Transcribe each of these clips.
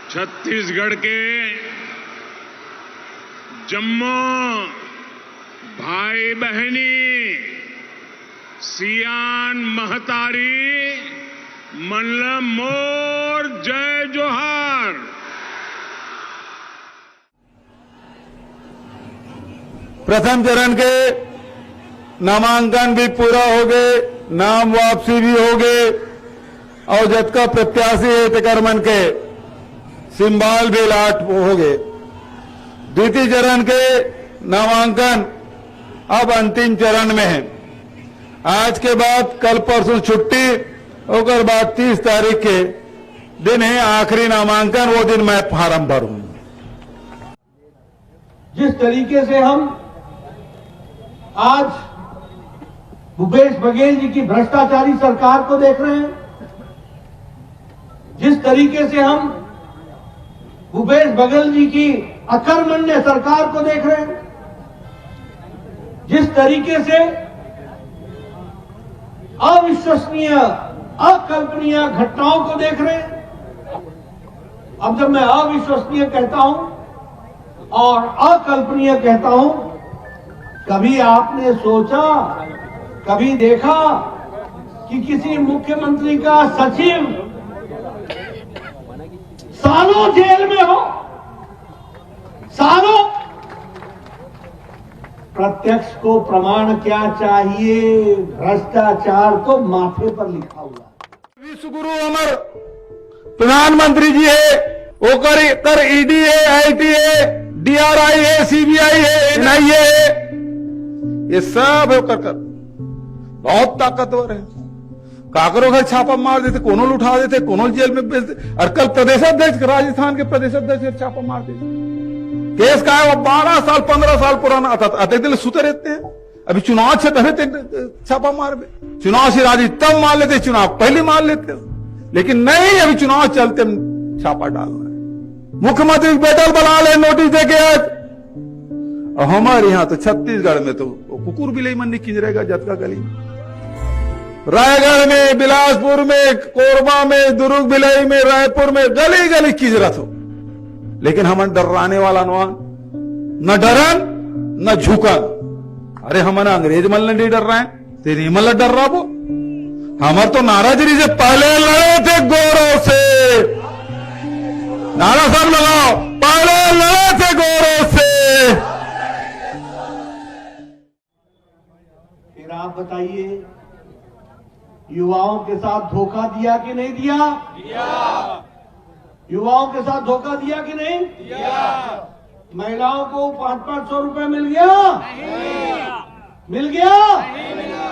छत्तीसगढ़ के जम्मू भाई बहनी सियान महतारी मल्लम मोर जय जोहार। प्रथम चरण के नामांकन भी पूरा हो गए, नाम वापसी भी हो गए और जतका प्रत्याशी है तेकर मन के सिंबल भी लाट हो गए। द्वितीय चरण के नामांकन अब अंतिम चरण में है। आज के बाद कल परसों छुट्टी, और बाद 30 तारीख के दिन है आखिरी नामांकन। वो दिन मैं फार्म भरूंगा। जिस तरीके से हम आज भूपेश बघेल जी की भ्रष्टाचारी सरकार को देख रहे हैं, जिस तरीके से हम भूपेश बघेल जी की अकर्मण्य सरकार को देख रहे हैं, जिस तरीके से अविश्वसनीय अकल्पनीय घटनाओं को देख रहे हैं। अब जब मैं अविश्वसनीय कहता हूं और अकल्पनीय कहता हूं, कभी आपने सोचा, कभी देखा कि किसी मुख्यमंत्री का सचिव सालों जेल में हो, सालों? प्रत्यक्ष को प्रमाण क्या चाहिए, भ्रष्टाचार तो माथे पर लिखा हुआ। विश्वगुरु अमर प्रधानमंत्री जी है, वो कर ईडी है, आईटी है, डीआरआई है, सीबीआई है, एनआईए है, ये सब है कर बहुत ताकतवर है। काकरों घर छापा मार देते, कोनों उठा देते, कोनों जेल में भेज देते। और कल प्रदेशाध्यक्ष, राजस्थान के प्रदेशाध्यक्ष छापा मार देते। केस का है वो 12 साल 15 साल पुराना अत्यधिक दिल सुते रहते हैं। अभी चुनाव क्षेत्र छापा मार में चुनाव से राजी तब मार लेते, चुनाव पहले मार लेते, लेकिन नहीं, अभी चुनाव चलते छापा डालना है। मुख्यमंत्री बैठल बना ले नोटिस देके आज। और हमारे यहाँ तो छत्तीसगढ़ में तो कुकुर बिलाई मन नहीं खिंचरेगा जतका गली में, रायगढ़ में, बिलासपुर में, कोरबा में, दुर्ग भिलाई में, रायपुर में गली गली खिंचरत हो। लेकिन हमन डराने वाला न डरन न झुकन। अरे हमन अंग्रेज मल्ल नहीं डर रहे हैं, तेरी मल्ल डर रहा वो। हमार तो नाराजगी से पहले लड़े थे गोरों से, नारा सब लगाओ, पहले लड़े थे गोरों से। फिर आप बताइए, युवाओं के साथ धोखा दिया कि नहीं दिया? दिया। युवाओं के साथ धोखा दिया कि नहीं? दिया। महिलाओं को 500-500 रुपए मिल गया? नहीं। मिल गया? नहीं मिला।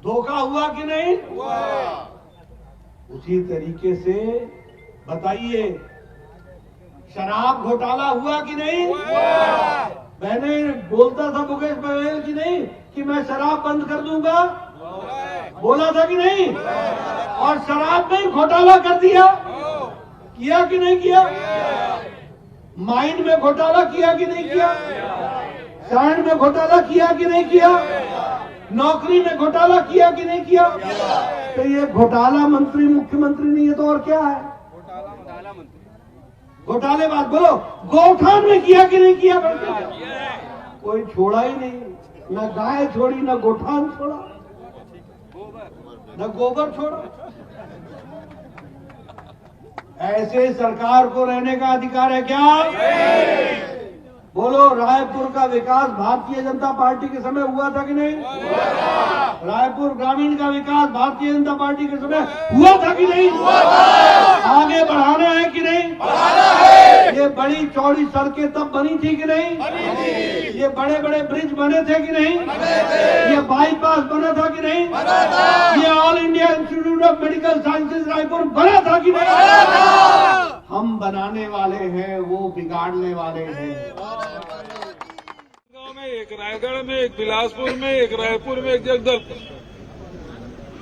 धोखा हुआ कि नहीं? हुआ। उसी तरीके से बताइए, शराब घोटाला हुआ कि नहीं? हुआ। मैंने बोलता था भूपेश बघेल की नहीं कि मैं शराब बंद कर दूंगा, बोला था कि नहीं? और शराब में घोटाला कर दिया, किया कि नहीं किया? माइन में घोटाला किया कि नहीं किया? सारण में घोटाला किया कि नहीं किया? नौकरी में घोटाला किया कि नहीं किया? तो ये घोटाला मंत्री मुख्यमंत्री नहीं है तो और क्या है? घोटाले बात बोलो, गौठान में किया कि नहीं किया? कोई छोड़ा ही नहीं, न गाय छोड़ी, न गोठान छोड़ा, न गोबर छोड़ा। ऐसे सरकार को रहने का अधिकार है क्या? बोलो, रायपुर का विकास भारतीय जनता पार्टी के समय हुआ था कि नहीं? रायपुर ग्रामीण का विकास भारतीय जनता पार्टी के समय हुआ था कि नहीं? आगे बढ़ाना है कि नहीं? ये बड़ी चौड़ी सड़कें तब बनी थी कि नहीं? ये बड़े बड़े ब्रिज बने थे कि नहीं? ये बाईपास बना था कि नहीं? ये all India institute of medical sciences Raipur बना था कि नहीं? हम बनाने वाले हैं, वो बिगाड़ने वाले हैं। गांव में एक, रायगढ़ में एक, बिलासपुर में एक, रायपुर में एक, जगदलपुर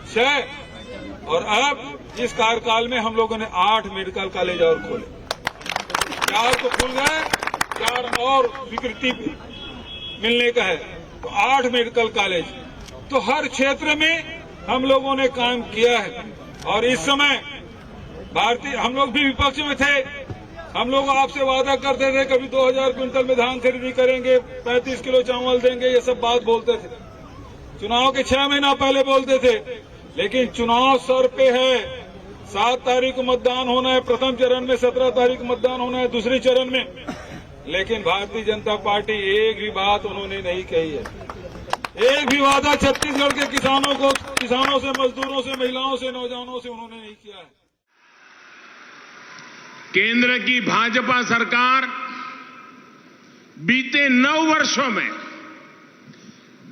6। और अब इस कार्यकाल में हम लोगों ने 8 मेडिकल कॉलेज और खोले। 4 तो खुल गए, 4 और स्वीकृति मिलने का है, तो 8 मेडिकल कॉलेज। तो हर क्षेत्र में हम लोगों ने काम किया है। और इस समय हम लोग भी विपक्ष में थे, हम लोग आपसे वादा करते थे कभी 2000 क्विंटल में धान खरीदी करेंगे, 35 किलो चावल देंगे, ये सब बात बोलते थे। चुनाव के 6 महीना पहले बोलते थे, लेकिन चुनाव सर पे है। 7 तारीख को मतदान होना है प्रथम चरण में, 17 तारीख को मतदान होना है दूसरे चरण में, लेकिन भारतीय जनता पार्टी एक भी बात उन्होंने नहीं कही है। एक भी वादा छत्तीसगढ़ के किसानों से, मजदूरों से, महिलाओं से, नौजवानों से उन्होंने नहीं किया है। केंद्र की भाजपा सरकार बीते 9 वर्षों में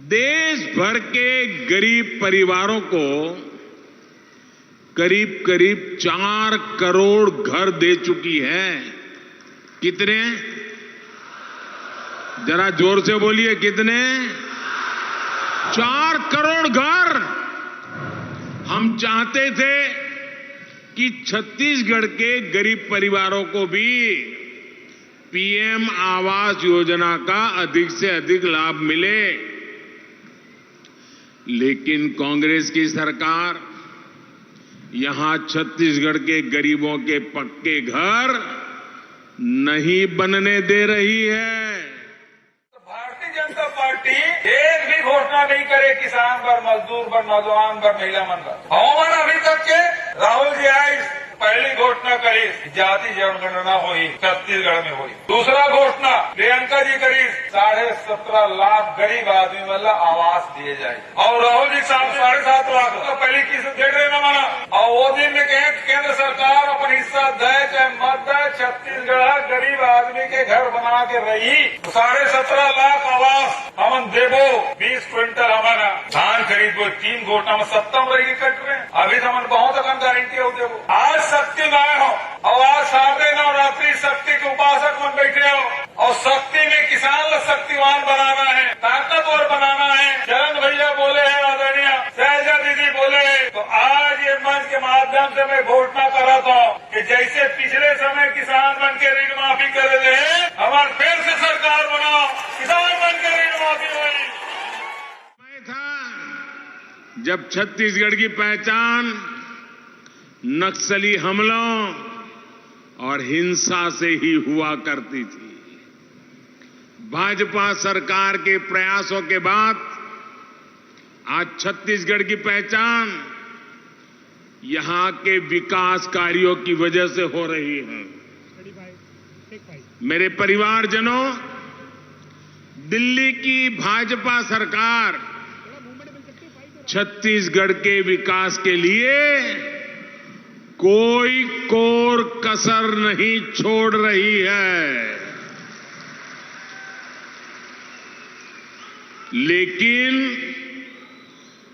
देश भर के गरीब परिवारों को करीब करीब 4 करोड़ घर दे चुकी है। कितने? जरा जोर से बोलिए, कितने? 4 करोड़ घर। हम चाहते थे कि छत्तीसगढ़ के गरीब परिवारों को भी पीएम आवास योजना का अधिक से अधिक लाभ मिले, लेकिन कांग्रेस की सरकार यहां छत्तीसगढ़ के गरीबों के पक्के घर नहीं बनने दे रही है। भारतीय जनता पार्टी एक भी घोषणा नहीं करे किसान पर, मजदूर पर, नौजवान पर, महिला मन पर। हमारा अभी तक के राहुल जी आई पहली घोषणा करी जाति जनगणना हुई, छत्तीसगढ़ में हुई। दूसरा घोषणा प्रियंका जी करी 17.5 लाख गरीब आदमी मतलब आवास दिए जाए, और राहुल जी साहब 7.5 लाख तो पहली किस डेढ़ न माना, और वो दिन में कहे केंद्र सरकार अपन हिस्सा दे चाहे मत दे, छत्तीसगढ़ गरीब आदमी के घर बना के रही। 17.5 लाख आवास हमन देवो, 20 क्विंटल हमारा धान खरीद को 3 घोटा में 70 रही कट रहे। अभी तो हमन बहुत अकन गारंटी हो देवो। आज शक्ति में आए हो और आज 9:30 शक्ति के उपासक मन बैठे हो, और शक्ति में किसान लोग शक्तिवान बनाना है, ताकतवर बनाना है। चरण भैया बोले हैं, आदरणीय शैलजा दीदी बोले हैं, तो आज ये मंच के माध्यम से मैं घोषणा करा था कि जैसे पिछले समय किसान बन के ऋण माफी कर रहे हैं, हमारे फिर से सरकार बनाओ, किसान बन के ऋण माफी हुई। जब छत्तीसगढ़ की पहचान नक्सली हमलों और हिंसा से ही हुआ करती थी। भाजपा सरकार के प्रयासों के बाद आज छत्तीसगढ़ की पहचान यहां के विकास कार्यों की वजह से हो रही है। मेरे परिवारजनों, दिल्ली की भाजपा सरकार छत्तीसगढ़ के विकास के लिए कोई कोर कसर नहीं छोड़ रही है, लेकिन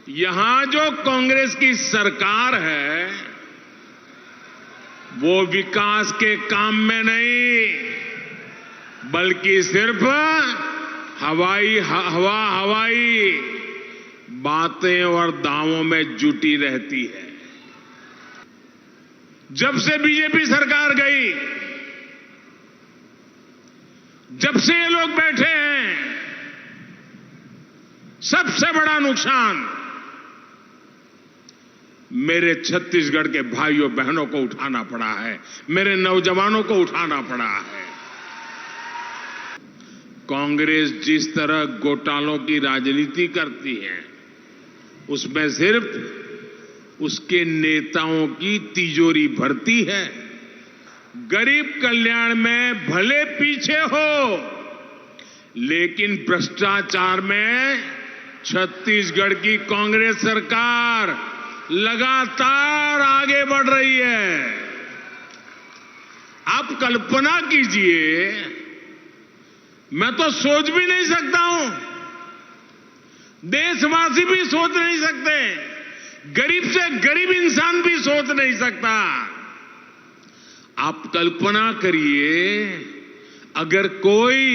यहां जो कांग्रेस की सरकार है वो विकास के काम में नहीं, बल्कि सिर्फ हवाई बातें और दावों में जुटी रहती है। जब से बीजेपी सरकार गई, जब से ये लोग बैठे हैं, सबसे बड़ा नुकसान मेरे छत्तीसगढ़ के भाइयों बहनों को उठाना पड़ा है, मेरे नौजवानों को उठाना पड़ा है। कांग्रेस जिस तरह घोटालों की राजनीति करती है, उसमें सिर्फ उसके नेताओं की तिजोरी भरती है। गरीब कल्याण में भले पीछे हो, लेकिन भ्रष्टाचार में छत्तीसगढ़ की कांग्रेस सरकार लगातार आगे बढ़ रही है। आप कल्पना कीजिए, मैं तो सोच भी नहीं सकता हूं, देशवासी भी सोच नहीं सकते, गरीब से गरीब इंसान भी सोच नहीं सकता। आप कल्पना करिए, अगर कोई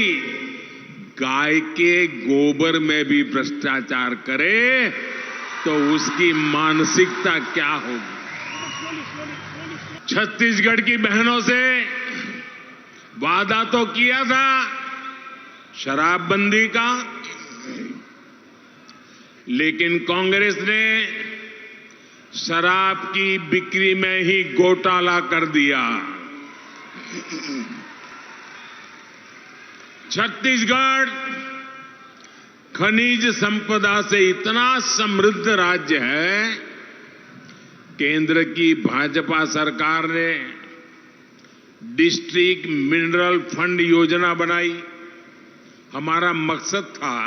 गाय के गोबर में भी भ्रष्टाचार करे तो उसकी मानसिकता क्या होगी। छत्तीसगढ़ की बहनों से वादा तो किया था शराबबंदी का, लेकिन कांग्रेस ने शराब की बिक्री में ही घोटाला कर दिया। छत्तीसगढ़ खनिज संपदा से इतना समृद्ध राज्य है, केंद्र की भाजपा सरकार ने डिस्ट्रिक्ट मिनरल फंड योजना बनाई। हमारा मकसद था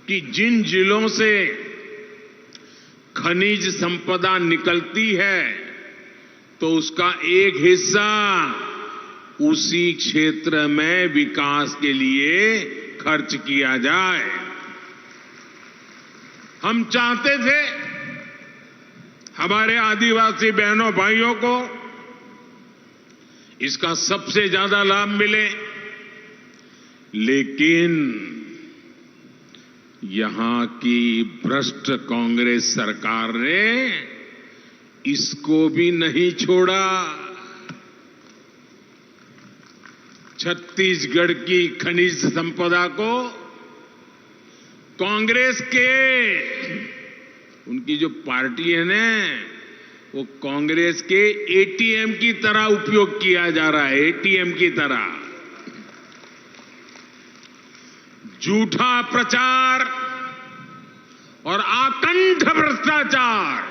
कि जिन जिलों से खनिज संपदा निकलती है तो उसका एक हिस्सा उसी क्षेत्र में विकास के लिए खर्च किया जाए। हम चाहते थे हमारे आदिवासी बहनों भाइयों को इसका सबसे ज्यादा लाभ मिले, लेकिन यहां की भ्रष्ट कांग्रेस सरकार ने इसको भी नहीं छोड़ा। छत्तीसगढ़ की खनिज संपदा को कांग्रेस के उनकी जो पार्टी है ना, वो कांग्रेस के एटीएम की तरह उपयोग किया जा रहा है। एटीएम की तरह झूठा प्रचार और आकंठ भ्रष्टाचार,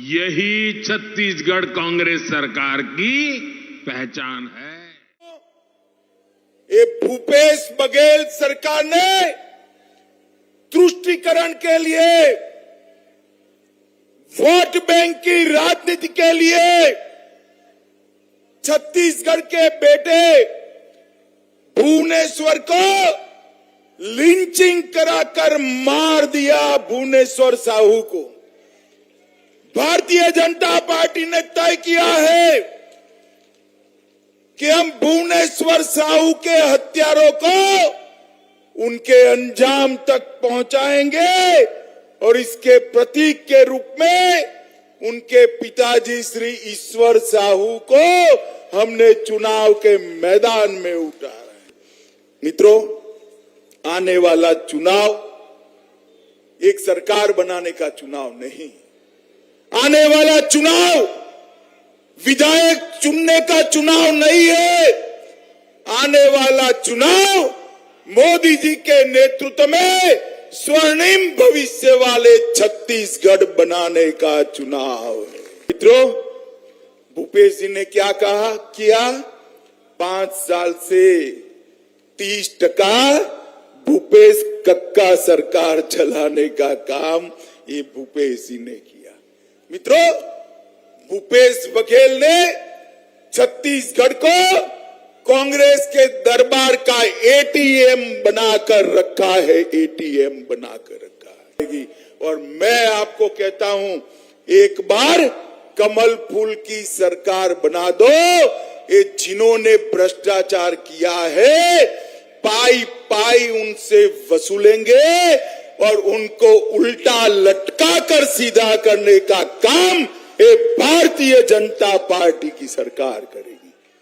यही छत्तीसगढ़ कांग्रेस सरकार की पहचान है। ये भूपेश बघेल सरकार ने तुष्टीकरण के लिए, वोट बैंक की राजनीति के लिए छत्तीसगढ़ के बेटे भुवनेश्वर को लिंचिंग कराकर मार दिया। भुवनेश्वर साहू को भारतीय जनता पार्टी ने तय किया है कि हम भुवनेश्वर साहू के हत्यारों को उनके अंजाम तक पहुंचाएंगे और इसके प्रतीक के रूप में उनके पिताजी श्री ईश्वर साहू को हमने चुनाव के मैदान में उतारा है। मित्रों, आने वाला चुनाव एक सरकार बनाने का चुनाव नहीं, आने वाला चुनाव विधायक चुनने का चुनाव नहीं है। आने वाला चुनाव मोदी जी के नेतृत्व में स्वर्णिम भविष्य वाले छत्तीसगढ़ बनाने का चुनाव है। मित्रों, भूपेश जी ने क्या कहा किया? 5 साल से 30% भूपेश कक्का सरकार चलाने का काम ये भूपेश जी ने किया। मित्रों, भूपेश बघेल ने छत्तीसगढ़ को कांग्रेस के दरबार का एटीएम बनाकर रखा है। एटीएम बनाकर रखा है। और मैं आपको कहता हूं, एक बार कमल फूल की सरकार बना दो। ये जिन्होंने भ्रष्टाचार किया है, पाई पाई उनसे वसूलेंगे और उनको उल्टा लटका कर सीधा करने का काम ये भारतीय जनता पार्टी की सरकार करेगी।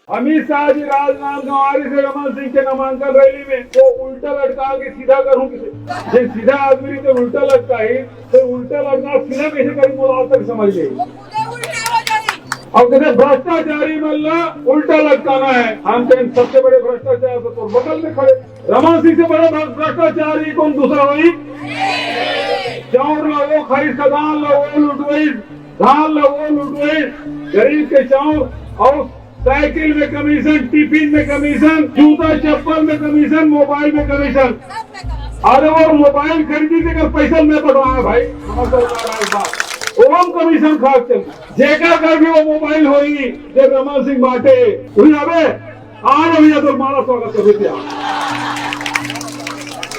अमित शाह जी राजनांदगांव से रमन सिंह के नामांकन रैली में वो उल्टा लटका के सीधा करूं किसे? सीधा आदमी तो उल्टा लगता है, तो उल्टा लटका सीधा कैसे करें? वो आज तक समझ गई। अब कहते भ्रष्टाचारी मतलब उल्टा लटकाना है। हम कहें सबसे बड़े भ्रष्टाचार तो बगल में खड़े रमन सिंह से बड़ा भ्रष्टाचारी कौन दूसरा हुई? चाउर लो खरीद का धान लो वो लुटवाई, धान लो वो लुटवाई, गरीब के चाउर और साइकिल में कमीशन, टिफिन में कमीशन, जूता चप्पल में कमीशन, मोबाइल में कमीशन। अरे वो मोबाइल खरीदी का पैसा मैं बढ़वाया भाई, ओम कमीशन खास चल जेकर कर भी वो मोबाइल होगी जो रमन सिंह बांटे हुई। अबे आज भैया तो मारा स्वागत कर दिया,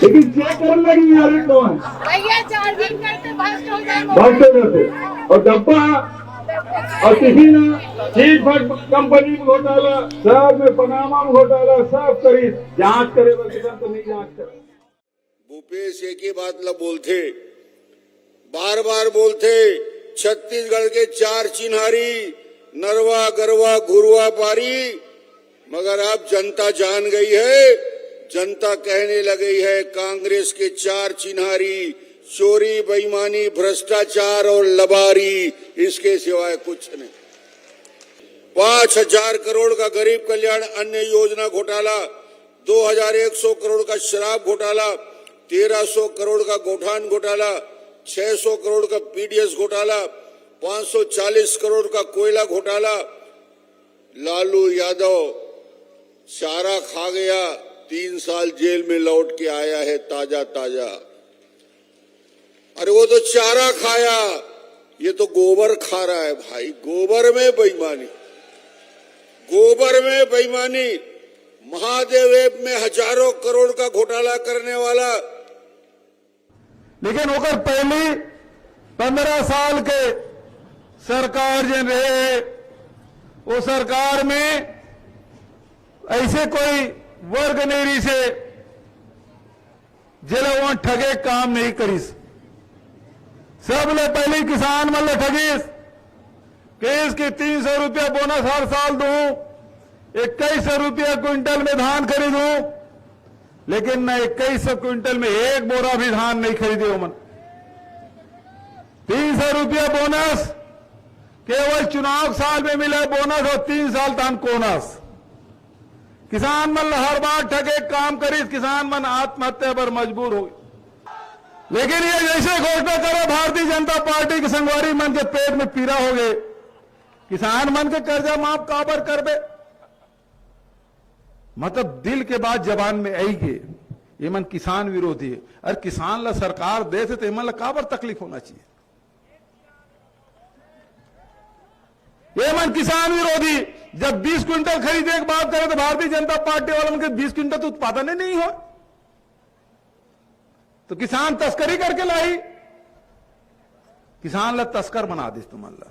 लेकिन चेक करने लगी यार भैया 4 दिन करते भ्रष्ट हो जाते और डब्बा और टिफिन चीट फंड कंपनी में घोटाला, सब में पनामा में घोटाला, सब करी जांच करे तो नहीं जांच करे। भूपेश एक ही बात न बोलते, बार बार बोलते छत्तीसगढ़ के 4 चिन्हारी नरवा गरवा घुरवा पारी, मगर अब जनता जान गई है, जनता कहने लगी है कांग्रेस के 4 चिन्हारी चोरी बेईमानी भ्रष्टाचार और लबारी, इसके सिवाय कुछ नहीं। 5,000 करोड़ का गरीब कल्याण अन्न योजना घोटाला, 2,100 करोड़ का शराब घोटाला, 1,300 करोड़ का गोठान घोटाला, 600 करोड़ का पीडीएस घोटाला, 540 करोड़ का कोयला घोटाला। लालू यादव चारा खा गया, 3 साल जेल में लौट के आया है ताजा ताजा। अरे वो तो चारा खाया, ये तो गोबर खा रहा है भाई। गोबर में बेईमानी, गोबर में बेईमानी। महादेव ऐप में हजारों करोड़ का घोटाला करने वाला। लेकिन ओकर पहली 15 साल के सरकार जन रहे, वो सरकार में ऐसे कोई वर्ग नहीं रही से जिले वहां ठगे काम नहीं करीस। सबले पहले किसान मतलब ठगीस केस की 300 रुपया बोनस हर साल दूं, 2100 रुपया क्विंटल में धान खरीदूं, लेकिन मैं 2100 क्विंटल में एक बोरा भी धान नहीं खरीदे हो। मन 300 रुपया बोनस केवल चुनाव साल में मिला बोनस और 3 साल धान कोनस। किसान मन हर बार ठगे काम करीस, किसान मन आत्महत्या पर मजबूर हो गए। लेकिन ये जैसे घोषणा करे भारतीय जनता पार्टी के संगवारी मन के पेट में पीड़ा हो गए। किसान मन के कर्जा माफ काबर करबे, मतलब दिल के बाद जबान में आई के ये मन किसान विरोधी है। अरे किसान ला सरकार दे तो मन ला काबर तकलीफ होना चाहिए। ये मन किसान विरोधी जब 20 क्विंटल खरीदने की बात करें तो भारतीय जनता पार्टी वालों के 20 क्विंटल तो उत्पादन ही नहीं हो, तो किसान तस्करी करके लाई, किसान ला तस्कर बना दी तुम ला।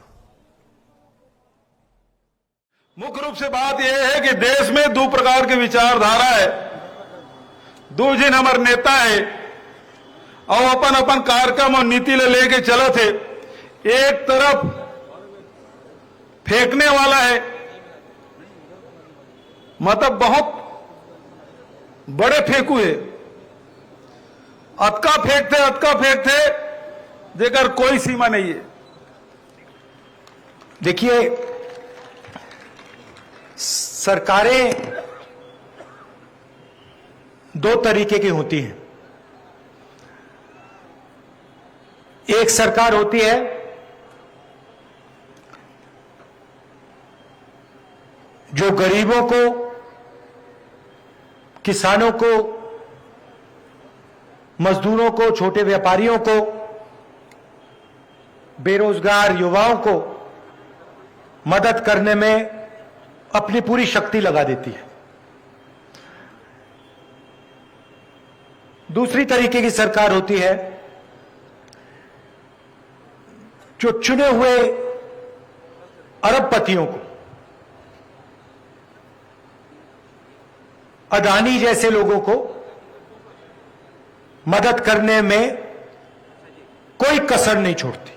मुख्य रूप से बात यह है कि देश में दो प्रकार की विचारधारा है, दो जिन हमारे नेता है और अपन अपन कार्यक्रम और नीति ले लेके चले थे। एक तरफ फेंकने वाला है, मतलब बहुत बड़े फेंकू है, अतका फेंकते जेकर कोई सीमा नहीं है। देखिए, सरकारें दो तरीके की होती हैं। एक सरकार होती है जो गरीबों को, किसानों को, मजदूरों को, छोटे व्यापारियों को, बेरोजगार युवाओं को मदद करने में अपनी पूरी शक्ति लगा देती है। दूसरी तरीके की सरकार होती है जो चुने हुए अरबपतियों को, अदानी जैसे लोगों को मदद करने में कोई कसर नहीं छोड़ती।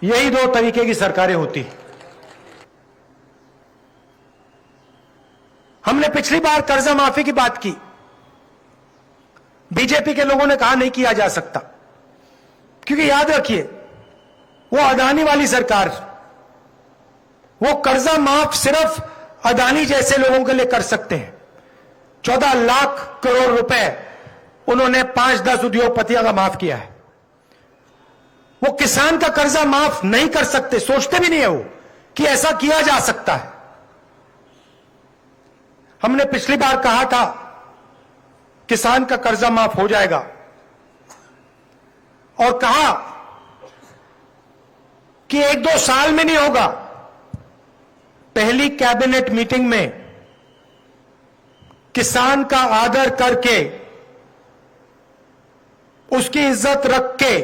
यही दो तरीके की सरकारें होती हैं। हमने पिछली बार कर्जा माफी की बात की, बीजेपी के लोगों ने कहा नहीं किया जा सकता, क्योंकि याद रखिए वो अदानी वाली सरकार, वो कर्जा माफ सिर्फ अदानी जैसे लोगों के लिए कर सकते हैं। 14 लाख करोड़ रुपए उन्होंने 5-10 उद्योगपतियों का माफ किया है। वो किसान का कर्जा माफ नहीं कर सकते, सोचते भी नहीं है वो कि ऐसा किया जा सकता है। हमने पिछली बार कहा था किसान का कर्जा माफ हो जाएगा, और कहा कि 1-2 साल में नहीं होगा। पहली कैबिनेट मीटिंग में किसान का आदर करके, उसकी इज्जत रख के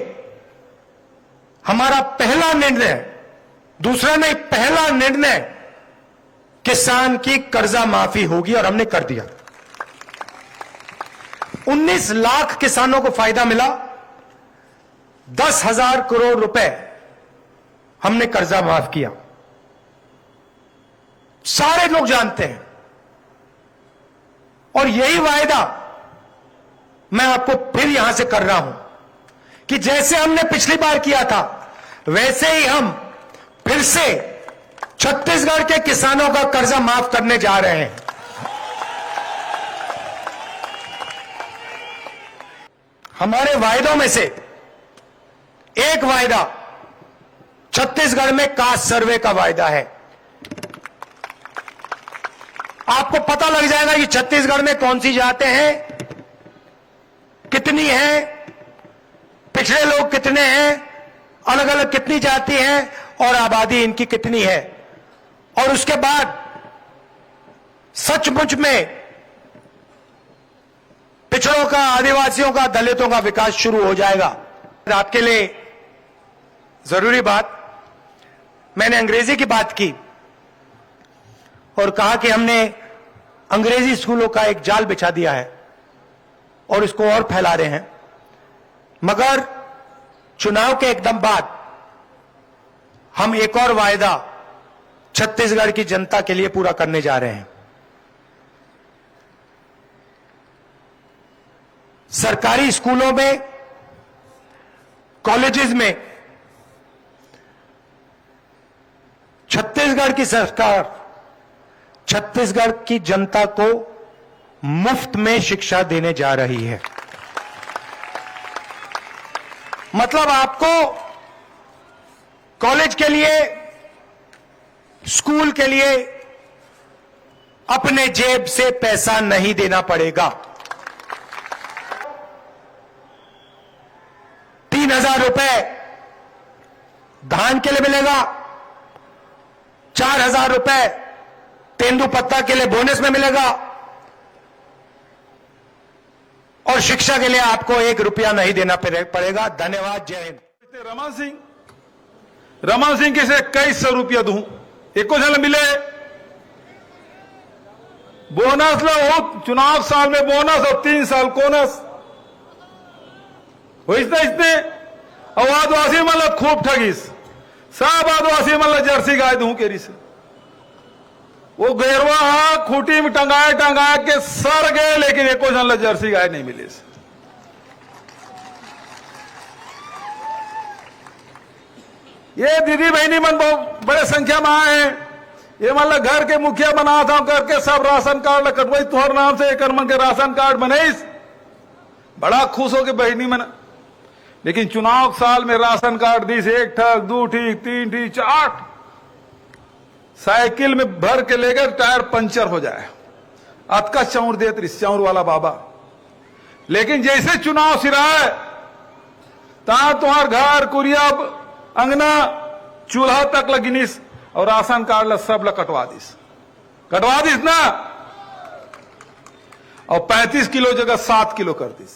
हमारा पहला निर्णय, दूसरा नहीं पहला निर्णय, किसान की कर्जा माफी होगी, और हमने कर दिया। 19 लाख किसानों को फायदा मिला, 10,000 करोड़ रुपए हमने कर्जा माफ किया। सारे लोग जानते हैं, और यही वायदा मैं आपको फिर यहां से कर रहा हूं कि जैसे हमने पिछली बार किया था वैसे ही हम फिर से छत्तीसगढ़ के किसानों का कर्जा माफ करने जा रहे हैं। हमारे वायदों में से एक वायदा छत्तीसगढ़ में कास्ट सर्वे का वायदा है। आपको पता लग जाएगा कि छत्तीसगढ़ में कौन सी जातें हैं, कितनी हैं, पिछड़े लोग कितने हैं, अलग अलग कितनी जाति हैं और आबादी इनकी कितनी है। और उसके बाद सचमुच में पिछड़ों का, आदिवासियों का, दलितों का विकास शुरू हो जाएगा। आपके लिए जरूरी बात, मैंने अंग्रेजी की बात की और कहा कि हमने अंग्रेजी स्कूलों का एक जाल बिछा दिया है और इसको और फैला रहे हैं, मगर चुनाव के एकदम बाद हम एक और वायदा छत्तीसगढ़ की जनता के लिए पूरा करने जा रहे हैं। सरकारी स्कूलों में, कॉलेजेस में छत्तीसगढ़ की सरकार छत्तीसगढ़ की जनता को मुफ्त में शिक्षा देने जा रही है। मतलब आपको कॉलेज के लिए, स्कूल के लिए अपने जेब से पैसा नहीं देना पड़ेगा। 3,000 रुपए धान के लिए मिलेगा, 4,000 रुपए तेंदुपत्ता के लिए बोनस में मिलेगा और शिक्षा के लिए आपको 1 रुपया नहीं देना पड़ेगा। धन्यवाद, जय हिंद। रमन सिंह के से 2100 रुपया दूं, एको जन मिले बोनस लो, चुनाव साल में बोनस और 3 साल कोनस हो। इसने और आदिवासी मतलब खूब ठगीस, सब आदिवासी मतलब जर्सी गाय दूं केरी से। वो गैरवा खूटी में टंगाए के सर गए, लेकिन एको जन जर्सी गाय नहीं मिली। ये दीदी बहनी मन बहुत बड़े संख्या में आए हैं। ये मतलब घर के मुखिया बना था करके सब राशन कार्ड कटवाई तुहर नाम से, एक मन के राशन कार्ड बनाईस, बड़ा खुश हो के बहनी मन। लेकिन चुनाव साल में राशन कार्ड दी से 1 ठग 2 ठीक 3 ठीक 4 साइकिल में भर के लेकर टायर पंचर हो जाए, अतका चाउर देत रिस चाउर वाला बाबा। लेकिन जैसे चुनाव सिराए ता तुम्हार घर कुरिया अंगना चूल्हा तक लगिनिस और राशन कार्ड सब ला कटवा दिस ना, और 35 किलो जगह 7 किलो कर दिस।